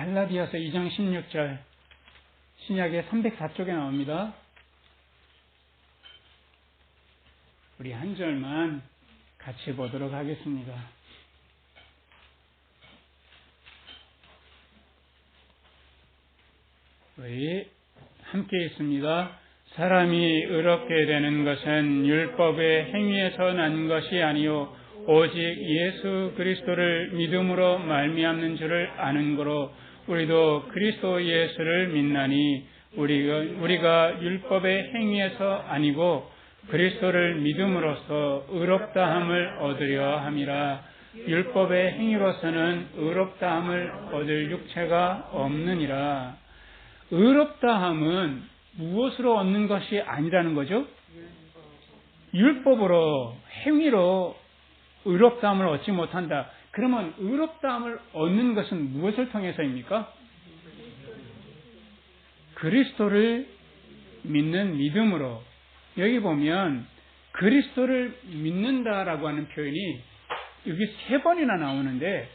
갈라디아서 2장 16절 신약의 304쪽에 나옵니다. 우리 한 절만 같이 보도록 하겠습니다. 우리 함께 있습니다. 사람이 의롭게 되는 것은 율법의 행위에서 난 것이 아니요 오직 예수 그리스도를 믿음으로 말미암는 줄을 아는 거로 우리도 그리스도 예수를 믿나니 우리가 율법의 행위에서 아니고 그리스도를 믿음으로써 의롭다함을 얻으려 함이라. 율법의 행위로서는 의롭다함을 얻을 육체가 없느니라. 의롭다함은 무엇으로 얻는 것이 아니라는 거죠? 율법으로, 행위로 의롭다함을 얻지 못한다. 그러면 의롭다함을 얻는 것은 무엇을 통해서입니까? 그리스도를 믿는 믿음으로. 여기 보면 그리스도를 믿는다라고 하는 표현이 여기 3번이나 나오는데,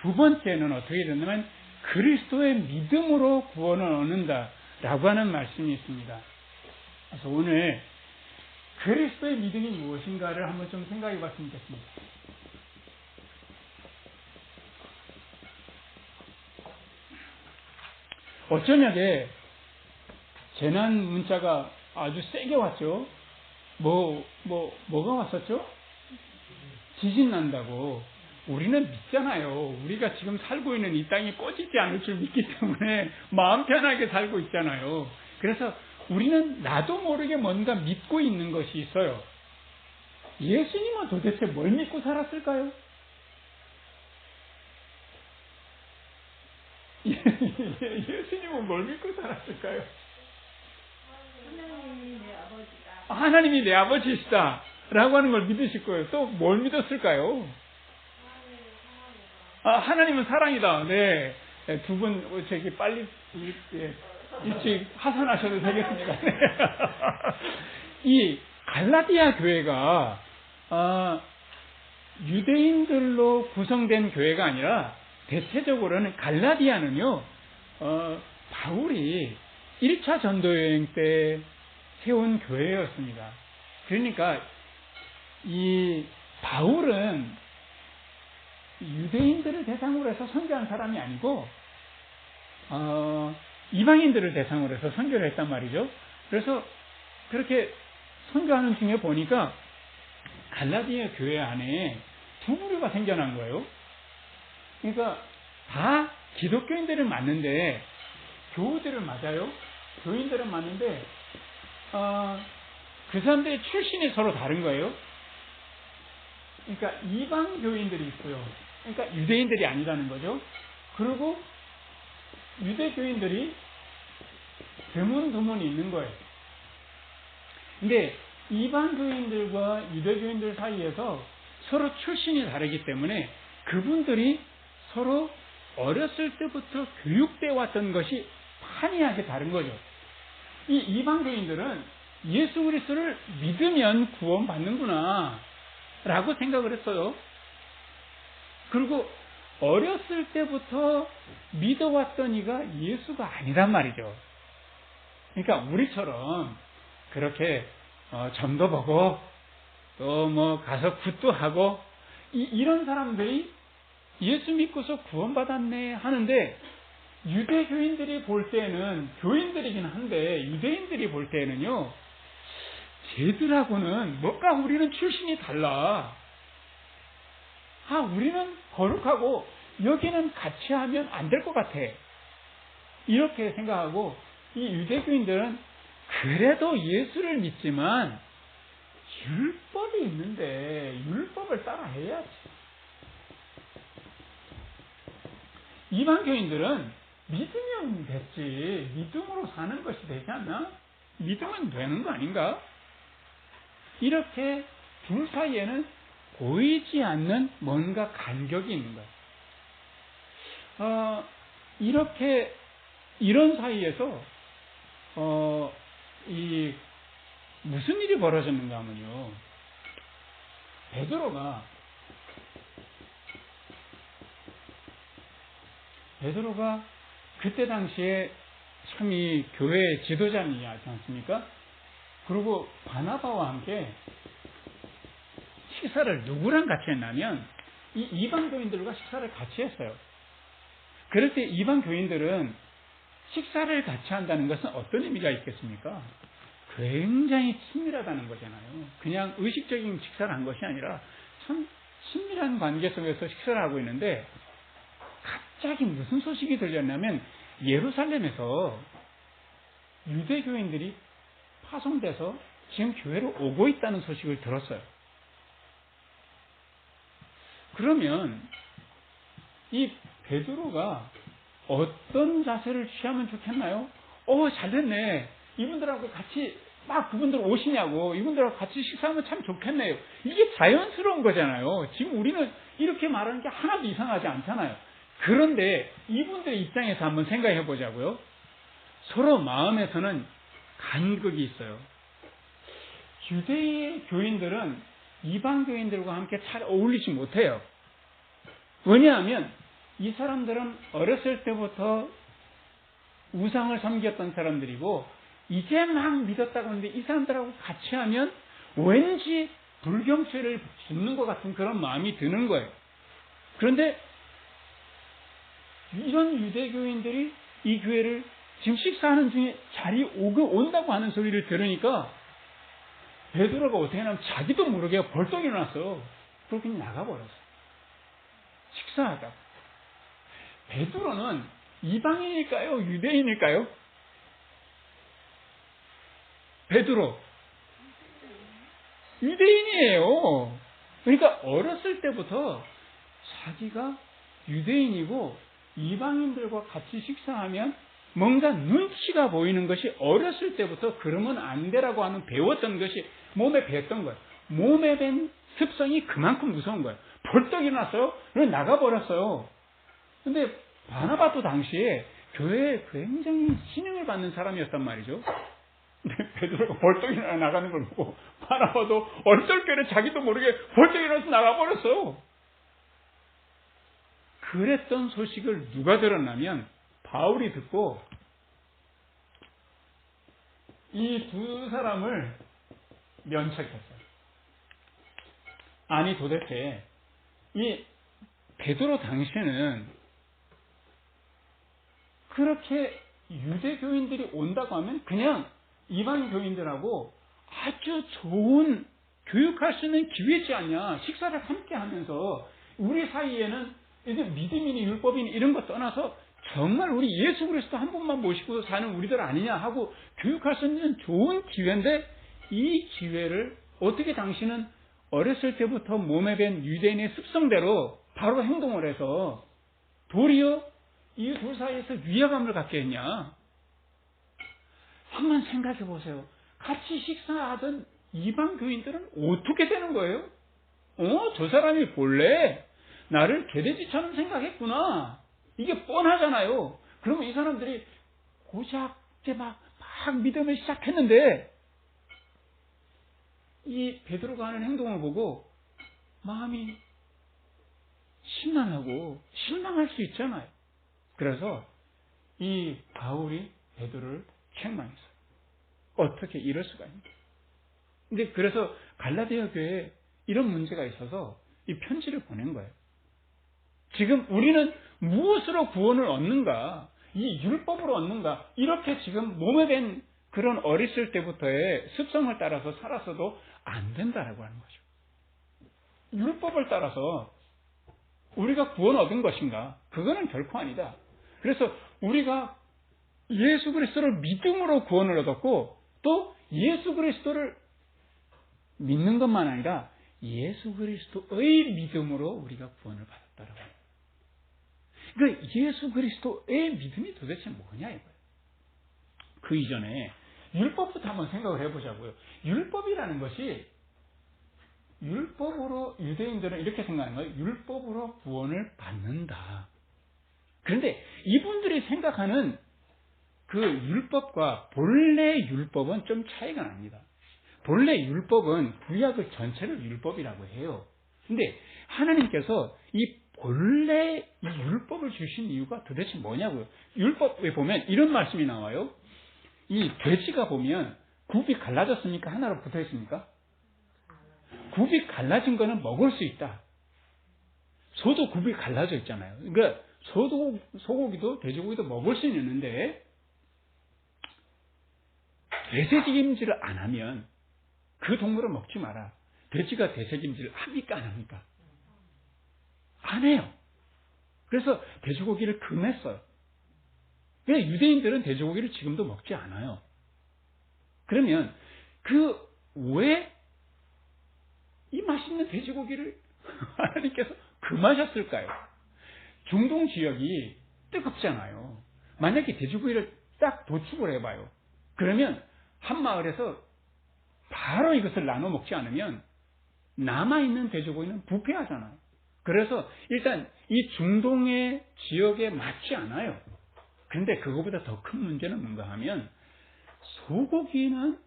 두 번째는 어떻게 되냐면 그리스도의 믿음으로 구원을 얻는다라고 하는 말씀이 있습니다. 그래서 오늘 그리스도의 믿음이 무엇인가를 한번 좀 생각해 봤으면 좋겠습니다. 어쩌냐게 재난 문자가 아주 세게 왔죠. 뭐가 왔었죠? 지진 난다고. 우리는 믿잖아요. 우리가 지금 살고 있는 이 땅이 꺼지지 않을 줄 믿기 때문에 마음 편하게 살고 있잖아요. 그래서 우리는 나도 모르게 뭔가 믿고 있는 것이 있어요. 예수님은 도대체 뭘 믿고 살았을까요? 예수님은 뭘 믿고 살았을까요? 하나님이 내 아버지시다 라고 하는 걸 믿으실 거예요. 또 뭘 믿었을까요? 하나님은 사랑이다. 네. 두 분, 저기 빨리, 일찍 하산하셔도 되겠습니다. 네. 이 갈라디아 교회가, 유대인들로 구성된 교회가 아니라, 대체적으로는 갈라디아는요, 바울이 1차 전도여행 때 세운 교회였습니다. 그러니까, 이 바울은 유대인들을 대상으로 해서 선교한 사람이 아니고 이방인들을 대상으로 해서 선교를 했단 말이죠. 그래서 그렇게 선교하는 중에 보니까 갈라디아 교회 안에 두 부류가 생겨난 거예요. 그러니까 다 기독교인들은 맞는데 교우들은 맞아요. 교인들은 맞는데 그 사람들의 출신이 서로 다른 거예요. 그러니까 이방 교인들이 있고요. 그러니까 유대인들이 아니라는 거죠. 그리고 유대 교인들이 드문드문 있는 거예요. 근데 이방 교인들과 유대 교인들 사이에서 서로 출신이 다르기 때문에 그분들이 서로 어렸을 때부터 교육되어 왔던 것이 판이하게 다른 거죠. 이 이방 교인들은 예수 그리스도를 믿으면 구원받는구나 라고 생각을 했어요. 그리고 어렸을 때부터 믿어왔던 이가 예수가 아니란 말이죠. 그러니까 우리처럼 그렇게 점도 보고 또 뭐 가서 굿도 하고 이런 사람들이 예수 믿고서 구원받았네 하는데, 유대교인들이 볼 때는 교인들이긴 한데 유대인들이 볼 때는요, 쟤들하고는 뭔가 우리는 출신이 달라. 우리는 거룩하고 여기는 같이 하면 안 될 것 같아. 이렇게 생각하고 이 유대교인들은 그래도 예수를 믿지만 율법이 있는데 율법을 따라 해야지. 이방교인들은 믿으면 됐지. 믿음으로 사는 것이 되지 않나? 믿으면 되는 거 아닌가? 이렇게 둘 사이에는 보이지 않는 뭔가 간격이 있는 거예요. 이런 사이에서, 무슨 일이 벌어졌는가 하면요. 베드로가 그때 당시에 참 이 교회 지도자이지 않습니까? 그리고 바나바와 함께 식사를 누구랑 같이 했냐면 이 이방 교인들과 식사를 같이 했어요. 그럴 때 이방 교인들은 식사를 같이 한다는 것은 어떤 의미가 있겠습니까? 굉장히 친밀하다는 거잖아요. 그냥 의식적인 식사를 한 것이 아니라 참 친밀한 관계 속에서 식사를 하고 있는데 갑자기 무슨 소식이 들렸냐면 예루살렘에서 유대교인들이 파송돼서 지금 교회로 오고 있다는 소식을 들었어요. 그러면 이 베드로가 어떤 자세를 취하면 좋겠나요? 잘됐네. 이분들하고 같이 막 그분들 오시냐고, 이분들하고 같이 식사하면 참 좋겠네요. 이게 자연스러운 거잖아요. 지금 우리는 이렇게 말하는 게 하나도 이상하지 않잖아요. 그런데 이분들의 입장에서 한번 생각해 보자고요. 서로 마음에서는 간극이 있어요. 유대의 교인들은 이방 교인들과 함께 잘 어울리지 못해요. 왜냐하면 이 사람들은 어렸을 때부터 우상을 섬겼던 사람들이고 이제 막 믿었다고 하는데 이 사람들하고 같이 하면 왠지 불경죄를 짓는 것 같은 그런 마음이 드는 거예요. 그런데 이런 유대교인들이 이 교회를 지금 식사하는 중에 온다고 하는 소리를 들으니까 베드로가 어떻게 하냐면 자기도 모르게 벌떡 일어났어. 그렇게 나가버렸어. 식사하다. 베드로는 이방인일까요? 유대인일까요? 베드로 유대인이에요. 그러니까 어렸을 때부터 자기가 유대인이고 이방인들과 같이 식사하면 뭔가 눈치가 보이는 것이 어렸을 때부터 그러면 안 되라고 하는 배웠던 것이 몸에 뱄던 거예요. 몸에 밴 습성이 그만큼 무서운 거예요. 벌떡 일어났어요. 그래서 나가버렸어요. 근데 바나바도 당시에 교회에 굉장히 신용을 받는 사람이었단 말이죠. 근데 베드로가 벌떡 일어나 나가는 걸 보고 바나바도 얼떨결에 자기도 모르게 벌떡 일어나서 나가버렸어요. 그랬던 소식을 누가 들었냐면 바울이 듣고 이 두 사람을 면책했어요. 아니 도대체 이 베드로 당시에는 그렇게 유대교인들이 온다고 하면 그냥 이방 교인들하고 아주 좋은 교육할 수 있는 기회지 않냐. 식사를 함께 하면서 우리 사이에는 이제 믿음이니 율법이니 이런 거 떠나서 정말 우리 예수 그리스도 한 분만 모시고 사는 우리들 아니냐 하고 교육할 수 있는 좋은 기회인데 이 기회를 어떻게 당신은 어렸을 때부터 몸에 밴 유대인의 습성대로 바로 행동을 해서 도리어 이 둘 사이에서 위화감을 갖게 했냐. 한번 생각해 보세요. 같이 식사하던 이방 교인들은 어떻게 되는 거예요? 저 사람이 본래 나를 개돼지처럼 생각했구나. 이게 뻔하잖아요. 그러면 이 사람들이 고작 이제 막 믿음을 시작했는데 이 베드로가 하는 행동을 보고 마음이 심란하고 실망할 수 있잖아요. 그래서 이 바울이 베드로를 책망했어요. 어떻게 이럴 수가 있냐. 근데 그래서 갈라디아 교회에 이런 문제가 있어서 이 편지를 보낸 거예요. 지금 우리는 무엇으로 구원을 얻는가? 이 율법으로 얻는가? 이렇게 지금 몸에 밴 그런 어렸을 때부터의 습성을 따라서 살았어도 안 된다라고 하는 거죠. 율법을 따라서 우리가 구원 얻은 것인가? 그거는 결코 아니다. 그래서 우리가 예수 그리스도를 믿음으로 구원을 얻었고 또 예수 그리스도를 믿는 것만 아니라 예수 그리스도의 믿음으로 우리가 구원을 받았다라고 합니다. 그러니까 예수 그리스도의 믿음이 도대체 뭐냐 이거예요. 그 이전에 율법부터 한번 생각을 해보자고요. 율법이라는 것이 율법으로 유대인들은 이렇게 생각하는 거예요. 율법으로 구원을 받는다. 그런데 이분들이 생각하는 그 율법과 본래 율법은 좀 차이가 납니다. 본래 율법은 구약을 전체를 율법이라고 해요. 근데 하나님께서 이 본래 이 율법을 율법을 주신 이유가 도대체 뭐냐고요. 율법에 보면 이런 말씀이 나와요. 이 돼지가 보면 굽이 갈라졌습니까? 하나로 붙어 있습니까? 굽이 갈라진 거는 먹을 수 있다. 소도 굽이 갈라져 있잖아요. 그러니까 소고기도 돼지고기도 먹을 수는 있는데 되새김질을 안 하면 그 동물을 먹지 마라. 돼지가 되새김질을 합니까? 안 합니까? 안 해요. 그래서 돼지고기를 금했어요. 그러니까 유대인들은 돼지고기를 지금도 먹지 않아요. 그러면 왜 이 맛있는 돼지고기를 하나님께서 금하셨을까요? 중동 지역이 뜨겁잖아요. 만약에 돼지고기를 딱 도축을 해봐요. 그러면 한 마을에서 바로 이것을 나눠 먹지 않으면 남아있는 돼지고기는 부패하잖아요. 그래서 일단 이 중동의 지역에 맞지 않아요. 그런데 그거보다 더 큰 문제는 뭔가 하면 소고기는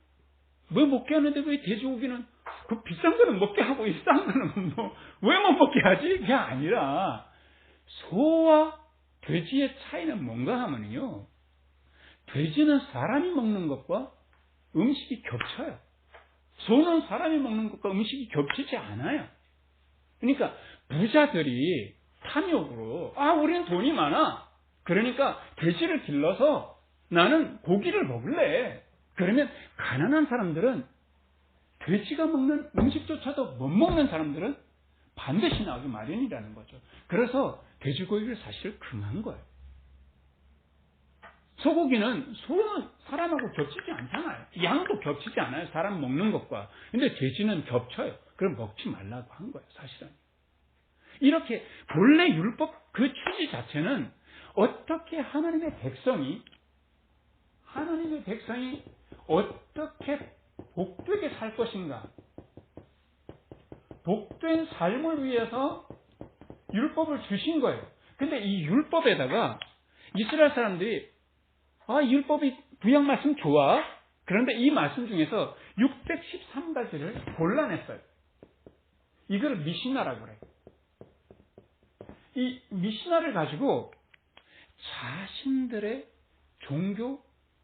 왜 먹게 하는데 왜 돼지고기는 그 비싼 거는 먹게 하고 이 싼 거는 왜 못 먹게 하지? 그게 아니라 소와 돼지의 차이는 뭔가 하면요. 돼지는 사람이 먹는 것과 음식이 겹쳐요. 소는 사람이 먹는 것과 음식이 겹치지 않아요. 그러니까 부자들이 탐욕으로 우리는 돈이 많아. 그러니까 돼지를 길러서 나는 고기를 먹을래. 그러면 가난한 사람들은 돼지가 먹는 음식조차도 못 먹는 사람들은 반드시 나오기 마련이라는 거죠. 그래서 돼지고기를 사실 금한 거예요. 소는 사람하고 겹치지 않잖아요. 양도 겹치지 않아요. 사람 먹는 것과. 근데 돼지는 겹쳐요. 그럼 먹지 말라고 한 거예요. 사실은. 이렇게 본래 율법 그 취지 자체는 어떻게 하나님의 백성이 어떻게 복되게 살 것인가. 복된 삶을 위해서 율법을 주신 거예요. 근데 이 율법에다가 이스라엘 사람들이 율법이 구약 말씀 좋아. 그런데 이 말씀 중에서 613가지를 골라냈어요. 이걸 미시나라고 그래요. 이 미시나를 가지고 자신들의 종교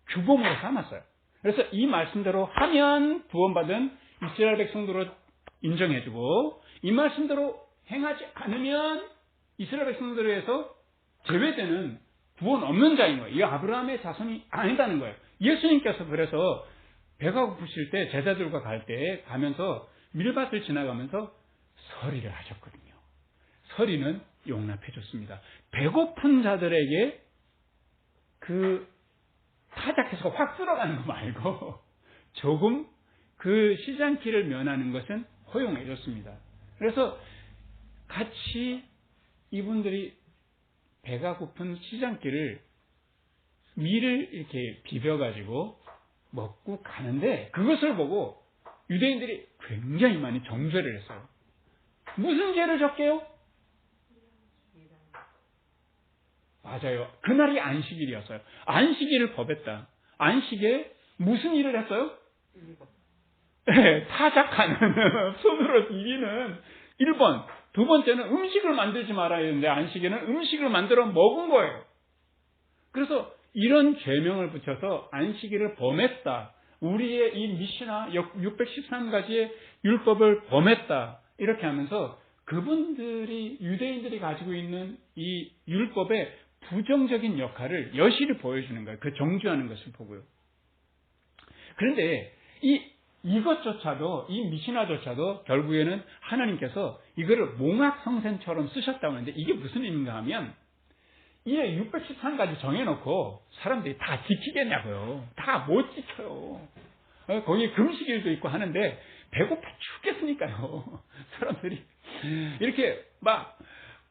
규범으로 삼았어요. 그래서 이 말씀대로 하면 구원받은 이스라엘 백성들로 인정해주고 이 말씀대로 행하지 않으면 이스라엘 백성들에서 제외되는 구원 없는 자인 거예요. 이 아브라함의 자손이 아니다는 거예요. 예수님께서 그래서 배가 고프실 때 제자들과 갈 때 가면서 밀밭을 지나가면서 서리를 하셨거든요. 서리는 용납해 줬습니다. 배고픈 자들에게 타작해서 확 들어가는 거 말고 조금 그 시장길을 면하는 것은 허용해 줬습니다. 그래서 같이 이분들이 배가 고픈 시장길을 밀을 이렇게 비벼가지고 먹고 가는데 그것을 보고 유대인들이 굉장히 많이 정죄를 했어요. 무슨 죄를 졌게요? 맞아요. 그날이 안식일이었어요. 안식일을 범했다. 안식에 무슨 일을 했어요? 타작하는, 손으로 비비는 1번. 두 번째는 음식을 만들지 말아야 되는데 안식에는 음식을 만들어 먹은 거예요. 그래서 이런 죄명을 붙여서 안식일을 범했다. 우리의 이 미시나 613가지의 율법을 범했다. 이렇게 하면서 그분들이 유대인들이 가지고 있는 이 율법의 부정적인 역할을 여실히 보여주는 거예요. 그 정죄하는 것을 보고요. 그런데 이것조차도 이 미시나조차도 결국에는 하나님께서 이거를 몽학성sen처럼 쓰셨다고 하는데 이게 무슨 의미인가 하면 이에 613가지 정해놓고 사람들이 다 지키겠냐고요. 다 못 지켜요. 거기 금식일도 있고 하는데 배고파 죽겠으니까요. 사람들이 이렇게 막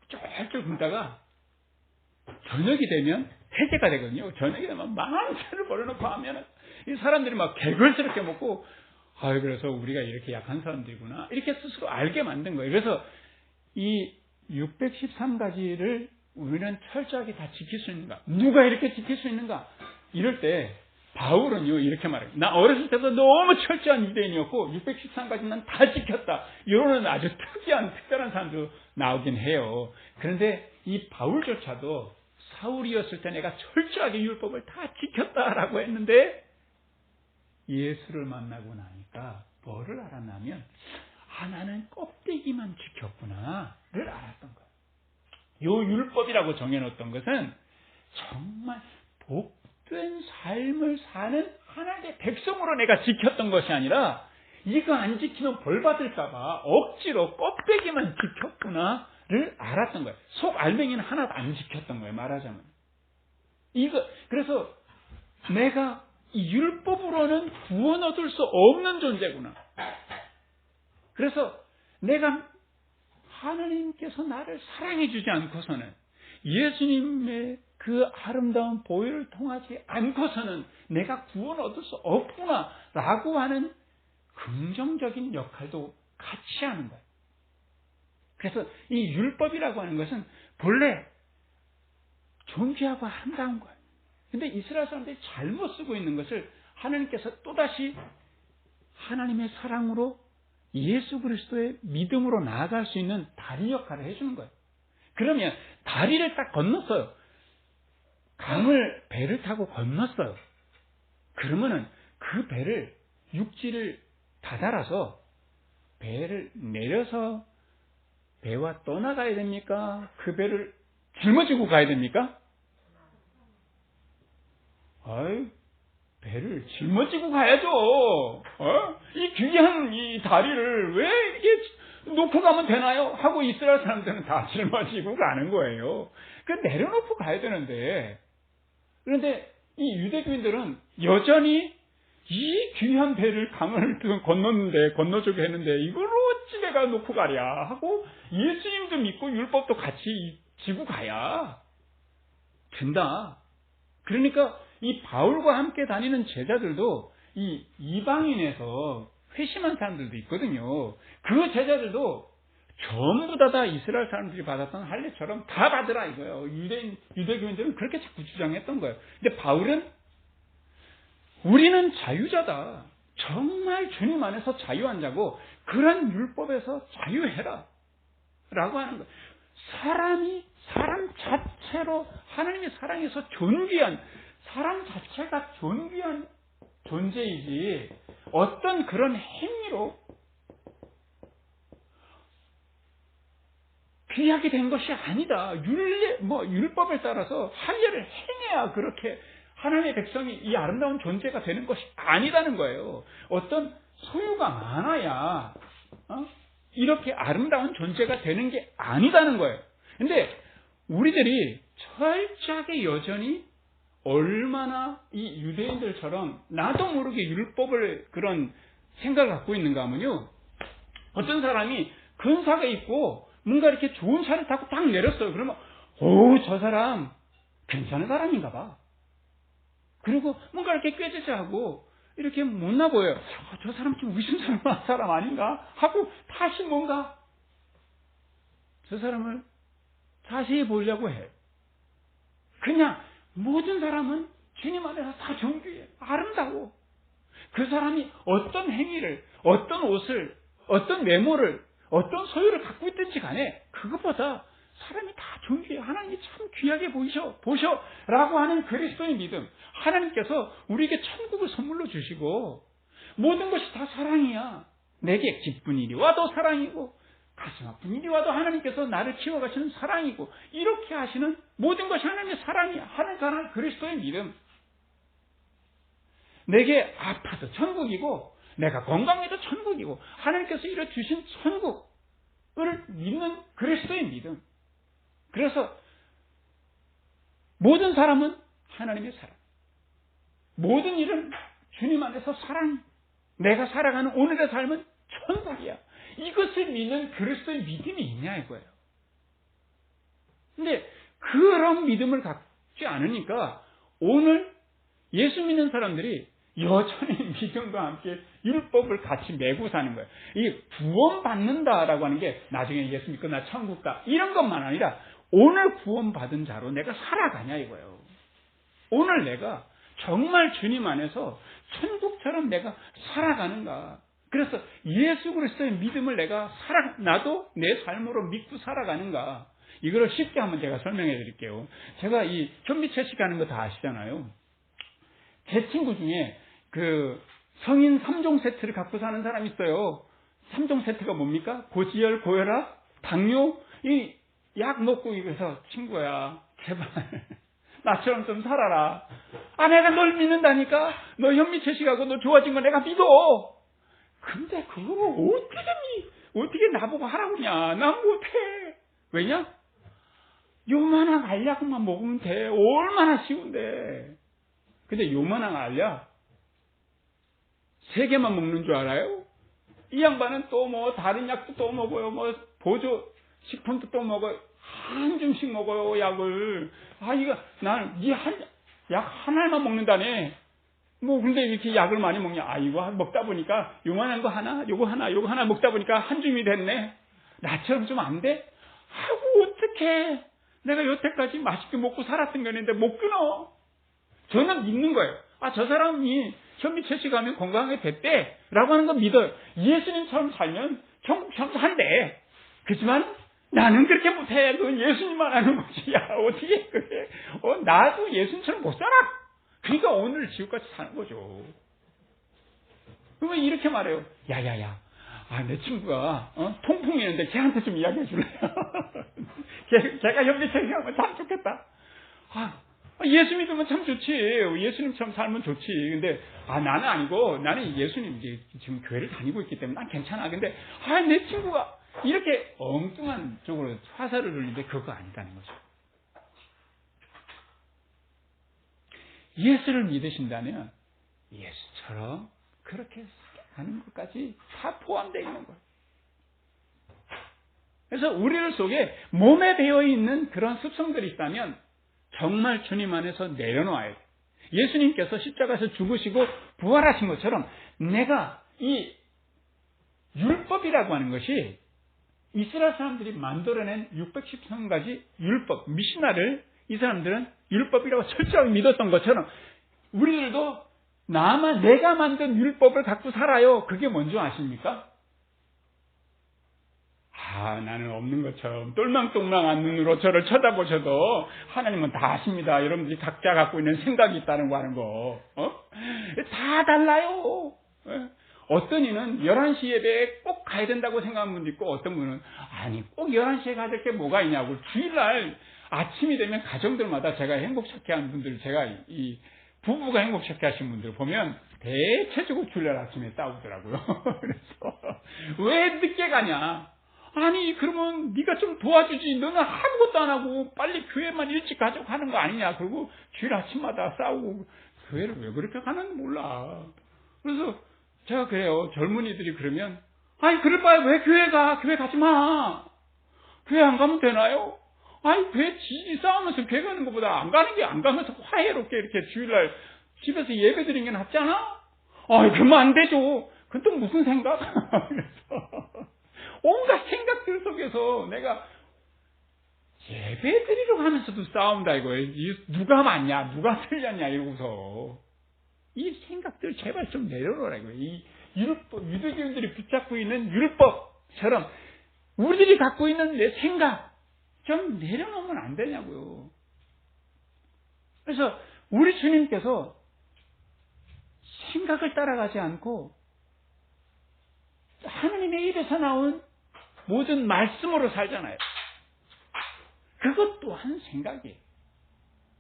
쫄쫄 굶다가 저녁이 되면 해제가 되거든요. 저녁이 되면 만찬을 벌여놓고 하면 이 사람들이 막 개걸스럽게 먹고 그래서 우리가 이렇게 약한 사람들이구나 이렇게 스스로 알게 만든 거예요. 그래서 이 613가지를 우리는 철저하게 다 지킬 수 있는가? 누가 이렇게 지킬 수 있는가? 이럴 때 바울은요 이렇게 말해요. 나 어렸을 때부터 너무 철저한 유대인이었고 613가지 난 다 지켰다. 이러는 아주 특별한 사람도 나오긴 해요. 그런데 이 바울조차도 사울이었을 때 내가 철저하게 율법을 다 지켰다라고 했는데 예수를 만나고 나니까 뭐를 알았냐면 나는 껍데기만 지켰구나를 알았던 거예요. 요 율법이라고 정해놓았던 것은 정말 복된 삶을 사는 하나님의 백성으로 내가 지켰던 것이 아니라 이거 안 지키면 벌 받을까봐 억지로 껍데기만 지켰구나를 알았던 거예요. 속 알맹이는 하나도 안 지켰던 거예요. 말하자면. 그래서 내가 이 율법으로는 구원 얻을 수 없는 존재구나. 그래서 내가 하나님께서 나를 사랑해 주지 않고서는 예수님의 그 아름다운 보혈을 통하지 않고서는 내가 구원 얻을 수 없구나라고 하는 긍정적인 역할도 같이 하는 거예요. 그래서 이 율법이라고 하는 것은 본래 존귀하고 아름다운 거예요. 근데 이스라엘 사람들이 잘못 쓰고 있는 것을 하나님께서 또다시 하나님의 사랑으로 예수 그리스도의 믿음으로 나아갈 수 있는 다리 역할을 해주는 거예요. 그러면 다리를 딱 건넜어요. 배를 타고 건넜어요. 그러면은 그 배를 육지를 다달아서 배를 내려서 배와 떠나가야 됩니까? 그 배를 짊어지고 가야 됩니까? 배를 짊어지고 가야죠. 이 귀한 이 다리를 왜 이렇게 놓고 가면 되나요? 하고 이스라엘 사람들은 다 짊어지고 가는 거예요. 내려놓고 가야 되는데, 그런데 이 유대교인들은 여전히 이 귀한 배를 강을 건너주게 했는데 이걸로 집에가 놓고 가랴 하고 예수님도 믿고 율법도 같이 지고 가야 된다. 그러니까 이 바울과 함께 다니는 제자들도 이 이방인에서 회심한 사람들도 있거든요. 그 제자들도 전부 다 이스라엘 사람들이 받았던 할례처럼 다 받으라 이거예요. 유대교인들은 그렇게 자꾸 주장했던 거예요. 근데 바울은 우리는 자유자다. 정말 주님 안에서 자유한 자고 그런 율법에서 자유해라 라고 하는 거예요. 사람 자체로 하나님의 사랑에서 존귀한, 사람 자체가 존귀한 존재이지 어떤 그런 행위로 귀하게 된 것이 아니다. 율법에 따라서 할례를 행해야 그렇게 하나님의 백성이 이 아름다운 존재가 되는 것이 아니다는 거예요. 어떤 소유가 많아야 이렇게 아름다운 존재가 되는 게 아니다는 거예요. 근데 우리들이 철저하게 여전히 얼마나 이 유대인들처럼 나도 모르게 율법을 그런 생각을 갖고 있는가 하면요. 어떤 사람이 근사가 있고 뭔가 이렇게 좋은 차를 타고 딱 내렸어요. 그러면 저 사람 괜찮은 사람인가 봐. 그리고 뭔가 이렇게 꾀죄죄하고 이렇게 못나 보여요. 저 사람 좀 의심스러운 사람 아닌가 하고 다시 뭔가 저 사람을 자세히 보려고 해요. 그냥 모든 사람은 주님 안에서 다 존귀해, 아름다워. 그 사람이 어떤 행위를, 어떤 옷을, 어떤 외모를, 어떤 소유를 갖고 있든지 간에 그것보다 사람이 다 존귀해. 하나님이 참 귀하게 보셔 라고 하는 그리스도의 믿음. 하나님께서 우리에게 천국을 선물로 주시고 모든 것이 다 사랑이야. 내게 기쁜 일이 와도 사랑이고 가슴 아픈 일이 와도 하나님께서 나를 키워가시는 사랑이고 이렇게 하시는 모든 것이 하나님의 사랑이야. 하나님 그리스도의 믿음. 내게 아파도 천국이고 내가 건강해도 천국이고 하나님께서 이루어 주신 천국을 믿는 그리스도의 믿음. 그래서 모든 사람은 하나님의 사랑. 모든 일은 주님 안에서 사랑. 내가 살아가는 오늘의 삶은 천국이야. 이것을 믿는 그리스도의 믿음이 있냐 이거예요. 근데 그런 믿음을 갖지 않으니까 오늘 예수 믿는 사람들이 여전히 믿음과 함께 율법을 같이 메고 사는 거예요. 이 구원받는다라고 하는 게 나중에 예수 믿고 나 천국 가 이런 것만 아니라 오늘 구원받은 자로 내가 살아가냐 이거예요. 오늘 내가 정말 주님 안에서 천국처럼 내가 살아가는가. 그래서 예수 그리스도의 믿음을 나도 내 삶으로 믿고 살아가는가. 이거를 쉽게 한번 제가 설명해 드릴게요. 제가 이 현미채식 하는 거 다 아시잖아요. 제 친구 중에 그 성인 3종 세트를 갖고 사는 사람이 있어요. 3종 세트가 뭡니까? 고지혈, 고혈압, 당뇨, 이 약 먹고 이래서 친구야, 제발 나처럼 좀 살아라. 아, 내가 널 믿는다니까? 너 현미채식하고 너 좋아진 거 내가 믿어. 근데 그거 어떻게 나보고 하라고 하냐? 난 못해. 왜냐? 요만한 알약만 먹으면 돼. 얼마나 쉬운데. 근데 요만한 알약 3개만 먹는 줄 알아요? 이 양반은 또 뭐 다른 약도 또 먹어요. 뭐 보조 식품도 또 먹어요. 한 줌씩 먹어요, 약을. 아, 이거 나는 약 하나만 먹는다네. 뭐 근데 이렇게 약을 많이 먹냐? 아, 이거 먹다 보니까 요만한 거 하나, 요거 하나 먹다 보니까 한 줌이 됐네. 나처럼 좀 안 돼? 아이고, 어떡해. 내가 여태까지 맛있게 먹고 살았던 거였는데 못 끊어. 저는 믿는 거예요. 아, 저 사람이 현미채식하면 건강하게 됐대 라고 하는 거 믿어요. 예수님처럼 살면 천국처럼 산대. 그렇지만 나는 그렇게 못해. 그건 예수님만 하는 거지. 야, 어떻게 그래. 나도 예수님처럼 못 살아. 그러니까 오늘 지옥같이 사는 거죠. 그러면 이렇게 말해요. 야야야. 아, 내 친구가 통풍이 있는데 걔한테 좀 이야기해 줄래요? 걔가 현미채식하면 참 좋겠다. 아, 예수 믿으면 참 좋지. 예수님처럼 살면 좋지. 근데 나는 아니고 나는 예수님 이제 지금 교회를 다니고 있기 때문에 난 괜찮아. 근데 내 친구가 이렇게 엉뚱한 쪽으로 화살을 돌리는데 그거 아니다는 거죠. 예수를 믿으신다면 예수처럼 그렇게 하는 것까지 다 포함되어 있는 거예요. 그래서 우리들 속에 몸에 배어 있는 그런 습성들이 있다면 정말 주님 안에서 내려놓아야 돼요. 예수님께서 십자가에서 죽으시고 부활하신 것처럼 내가 이 율법이라고 하는 것이 이스라엘 사람들이 만들어낸 613가지 율법, 미시나를 이 사람들은 율법이라고 철저하게 믿었던 것처럼 우리들도 내가 만든 율법을 갖고 살아요. 그게 뭔지 아십니까? 나는 없는 것처럼 똘망똘망한 눈으로 저를 쳐다보셔도 하나님은 다 아십니다. 여러분들이 각자 갖고 있는 생각이 있다는 거 하는 거. 다 달라요. 어떤 이는 11시 예배에 꼭 가야 된다고 생각하는 분도 있고 어떤 분은 꼭 11시에 가야 될 게 뭐가 있냐고 주일날 아침이 되면 가정들마다 제가 행복찾기 하는 분들 제가 이 부부가 행복찾기 하신 분들 보면 대체적으로 주일날 아침에 싸우더라고요. 그래서 왜 늦게 가냐? 그러면 네가 좀 도와주지. 너는 아무것도 안 하고 빨리 교회만 일찍 가자고 하는 거 아니냐. 그리고 주일 아침마다 싸우고 교회를 왜 그렇게 가는지 몰라. 그래서 제가 그래요. 젊은이들이 그러면 그럴 바에 왜 교회 가? 교회 가지 마. 교회 안 가면 되나요? 교회 지지 싸우면서 교회 가는 것보다 안 가면서 화해롭게 이렇게 주일날 집에서 예배 드리는 게 낫잖아? 그러면 안 되죠. 그건 또 무슨 생각? 그래서 온갖 생각들 속에서 내가 예배 드리러 가면서도 싸운다 이거예요. 누가 맞냐, 누가 틀렸냐 이러고서 이 생각들 제발 좀 내려놓으라 이거예요. 이 율법, 유대교인들이 붙잡고 있는 율법처럼 우리들이 갖고 있는 내 생각 좀 내려놓으면 안 되냐고요. 그래서 우리 주님께서 생각을 따라가지 않고 하나님의 입에서 나온 모든 말씀으로 살잖아요. 그것 또한 생각이에요.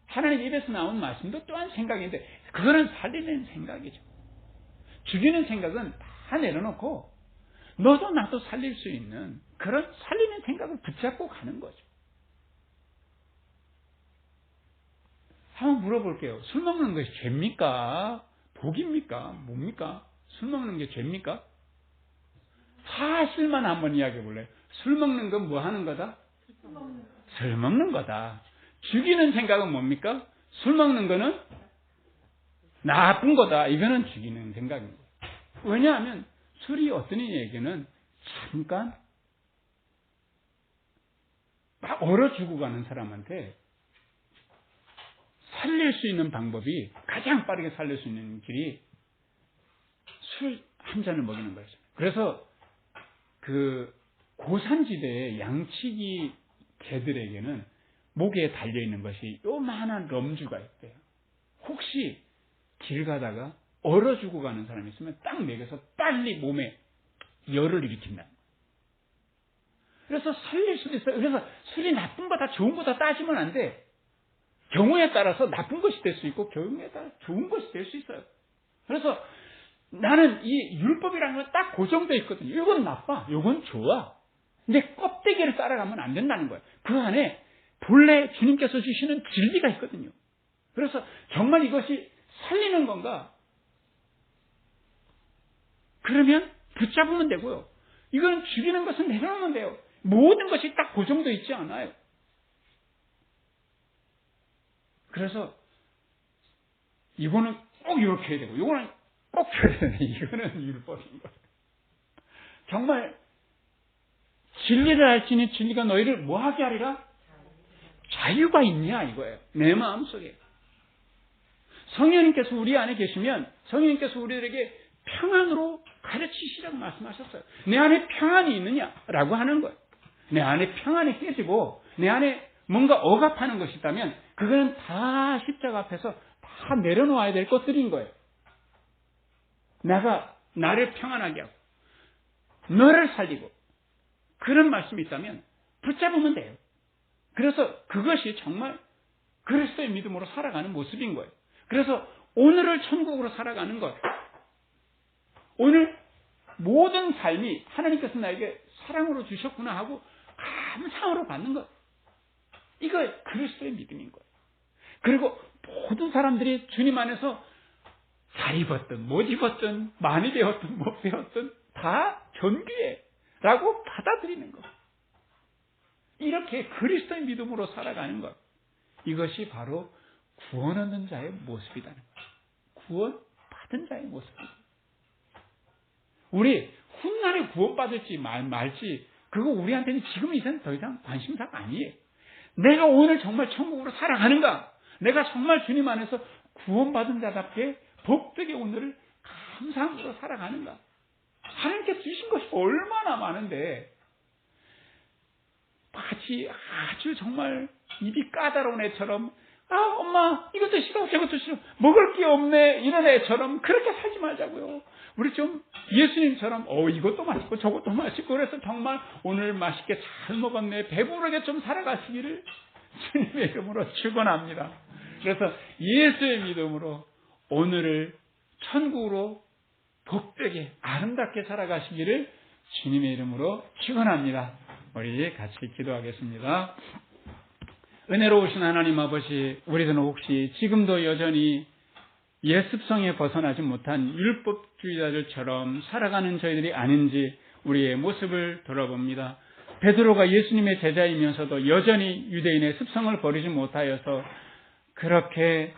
하나님 입에서 나온 말씀도 또한 생각인데 그거는 살리는 생각이죠. 죽이는 생각은 다 내려놓고 너도 나도 살릴 수 있는 그런 살리는 생각을 붙잡고 가는 거죠. 한번 물어볼게요. 술 먹는 것이 죄입니까? 복입니까? 뭡니까? 술 먹는 게 죄입니까? 사실만 한번 이야기해 볼래요? 술 먹는 건 뭐 하는 거다? 술 먹는 거다. 죽이는 생각은 뭡니까? 술 먹는 거는 나쁜 거다. 이거는 죽이는 생각입니다. 왜냐하면 술이 어떤 얘기는 잠깐 막 얼어 죽고 가는 사람한테 살릴 수 있는 방법이 가장 빠르게 살릴 수 있는 길이 술 한 잔을 먹이는 거였어요. 그래서 그 고산지대에 양치기 개들에게는 목에 달려있는 것이 요만한 럼주가 있대요. 혹시 길 가다가 얼어 죽어 가는 사람이 있으면 딱 먹여서 빨리 몸에 열을 일으킨다. 그래서 살릴 수도 있어요. 그래서 술이 나쁜 거다 좋은 거다 따지면 안 돼. 경우에 따라서 나쁜 것이 될 수 있고 경우에 따라 좋은 것이 될 수 있어요. 그래서 나는 이 율법이라는 건 딱 고정되어 있거든요. 이건 나빠, 이건 좋아. 근데 껍데기를 따라가면 안 된다는 거예요. 그 안에 본래 주님께서 주시는 진리가 있거든요. 그래서 정말 이것이 살리는 건가? 그러면 붙잡으면 되고요. 이건 죽이는 것은 내려놓으면 돼요. 모든 것이 딱 고정되어 있지 않아요. 그래서 이거는 꼭 이렇게 해야 되고 이거는 꼭 해야 되네. 이거는 율법인 거예요. 정말 진리를 알지니 진리가 너희를 뭐하게 하리라? 자유가 있냐 이거예요. 내 마음속에. 성령님께서 우리 안에 계시면 성령님께서 우리들에게 평안으로 가르치시라고 말씀하셨어요. 내 안에 평안이 있느냐라고 하는 거예요. 내 안에 평안이 깨지고 내 안에 뭔가 억압하는 것이 있다면 그거는 다 십자가 앞에서 다 내려놓아야 될 것들인 거예요. 내가 나를 평안하게 하고 너를 살리고 그런 말씀이 있다면 붙잡으면 돼요. 그래서 그것이 정말 그리스도의 믿음으로 살아가는 모습인 거예요. 그래서 오늘을 천국으로 살아가는 것. 오늘 모든 삶이 하나님께서 나에게 사랑으로 주셨구나 하고 감사로 받는 것. 이거 그리스도의 믿음인 거예요. 그리고 모든 사람들이 주님 안에서 잘 입었든 못 입었든 많이 배웠든 못 배웠든 다 존귀해라고 받아들이는 것. 이렇게 그리스도의 믿음으로 살아가는 것. 이것이 바로 구원 얻는 자의 모습이라는 거예요. 구원 받은 자의 모습입니다. 우리 훗날에 구원받을지 말지 그거 우리한테는 지금 이제는 더 이상 관심사가 아니에요. 내가 오늘 정말 천국으로 살아가는가? 내가 정말 주님 안에서 구원받은 자답게 복되게 오늘을 감사함으로 살아가는가? 하나님께서 주신 것이 얼마나 많은데 마치 아주 정말 입이 까다로운 애처럼 엄마 이것도 싫어 저것도 싫어 먹을 게 없네 이런 애처럼 그렇게 살지 말자고요. 우리 좀 예수님처럼 이것도 맛있고 저것도 맛있고 그래서 정말 오늘 맛있게 잘 먹었네 배부르게 좀 살아가시기를 주님의 이름으로 축원합니다. 그래서 예수의 믿음으로 오늘을 천국으로 복되게 아름답게 살아가시기를 주님의 이름으로 축원합니다. 우리 같이 기도하겠습니다. 은혜로우신 하나님 아버지, 우리들은 혹시 지금도 여전히 예습성에 벗어나지 못한 율법주의자들처럼 살아가는 저희들이 아닌지 우리의 모습을 돌아봅니다. 베드로가 예수님의 제자이면서도 여전히 유대인의 습성을 버리지 못하여서 그렇게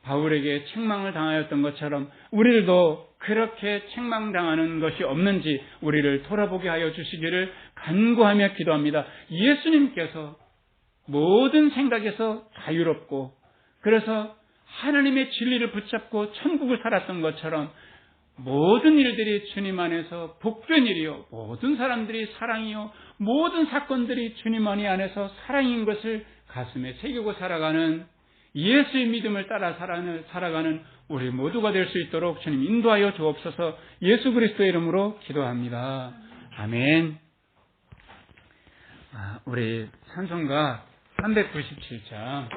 바울에게 책망을 당하였던 것처럼 우리들도 그렇게 책망당하는 것이 없는지 우리를 돌아보게 하여 주시기를 간구하며 기도합니다. 예수님께서 모든 생각에서 자유롭고 그래서 하나님의 진리를 붙잡고 천국을 살았던 것처럼 모든 일들이 주님 안에서 복된 일이요 모든 사람들이 사랑이요 모든 사건들이 주님 안에서 사랑인 것을 가슴에 새기고 살아가는 예수의 믿음을 따라 살아가는 우리 모두가 될 수 있도록 주님 인도하여 주옵소서. 예수 그리스도의 이름으로 기도합니다. 아멘. 우리 찬송가 397장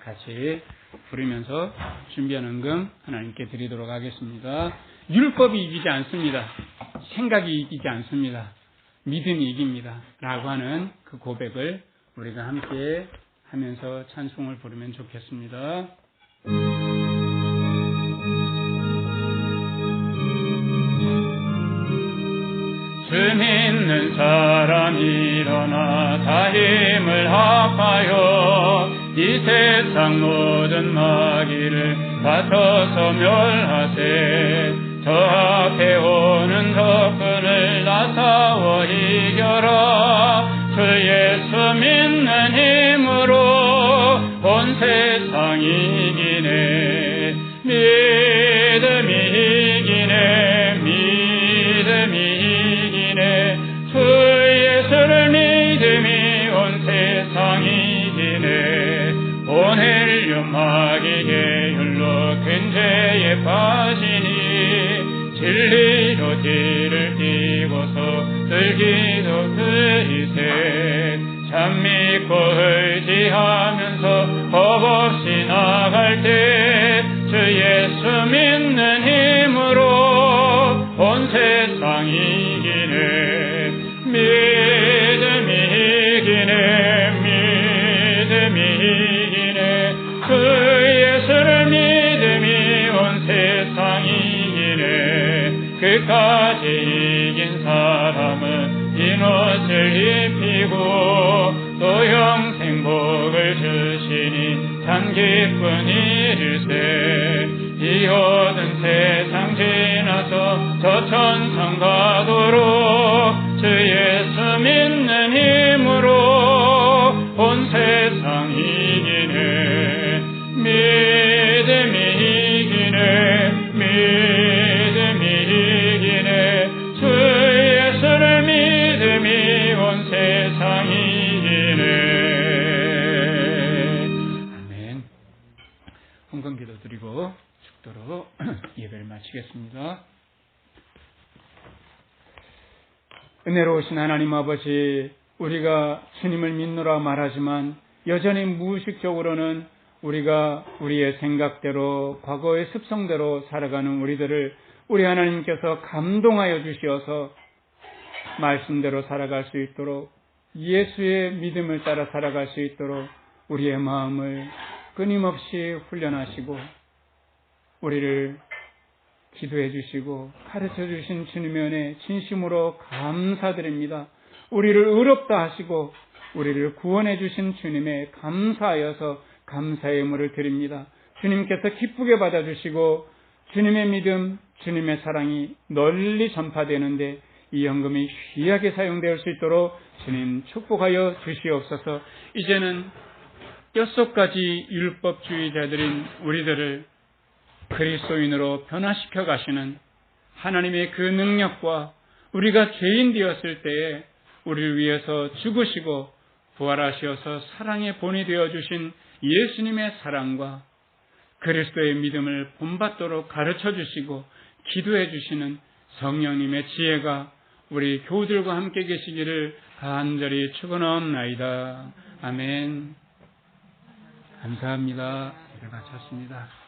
같이 부르면서 준비한 은금 하나님께 드리도록 하겠습니다. 율법이 이기지 않습니다. 생각이 이기지 않습니다. 믿음이 이깁니다. 라고 하는 그 고백을 우리가 함께 하면서 찬송을 부르면 좋겠습니다. 주 믿는 사람 일어나 다 힘을 합하여 이 세상 모든 마귀를 다쳐서 멸하세. 저 앞에 오는 적군을 나서워 이겨라. 주 예수 믿는 힘으로 온 세상이 이기네. 믿음이 이기네. 믿음이 이기네. 주 참 기쁜 일일세. 이 모든 세상 지나서 저 천상 가도록 주 예수 믿는 힘으로 온 세상 이기네. 믿음이 이기네. 믿음이 이기네. 주 예수를 믿음이 온 세상 이기네. 아멘. 헌금기도 드리고 죽도록 예배를 마치겠습니다. 은혜로우신 하나님 아버지, 우리가 주님을 믿노라 말하지만 여전히 무의식적으로는 우리가 우리의 생각대로 과거의 습성대로 살아가는 우리들을 우리 하나님께서 감동하여 주시어서 말씀대로 살아갈 수 있도록, 예수의 믿음을 따라 살아갈 수 있도록 우리의 마음을 끊임없이 훈련하시고 우리를 기도해 주시고 가르쳐 주신 주님의 은혜 진심으로 감사드립니다. 우리를 의롭다 하시고 우리를 구원해 주신 주님에 감사하여서 감사의 예물을 드립니다. 주님께서 기쁘게 받아주시고 주님의 믿음, 주님의 사랑이 널리 전파되는데 이 헌금이 귀하게 사용될 수 있도록 주님 축복하여 주시옵소서. 이제는 6가지 율법주의자들인 우리들을 그리스도인으로 변화시켜 가시는 하나님의 그 능력과 우리가 죄인 되었을 때에 우리를 위해서 죽으시고 부활하셔서 사랑의 본이 되어주신 예수님의 사랑과 그리스도의 믿음을 본받도록 가르쳐 주시고 기도해 주시는 성령님의 지혜가 우리 교우들과 함께 계시기를 간절히 축원하옵나이다. 아멘. 감사합니다. 예배 마쳤습니다.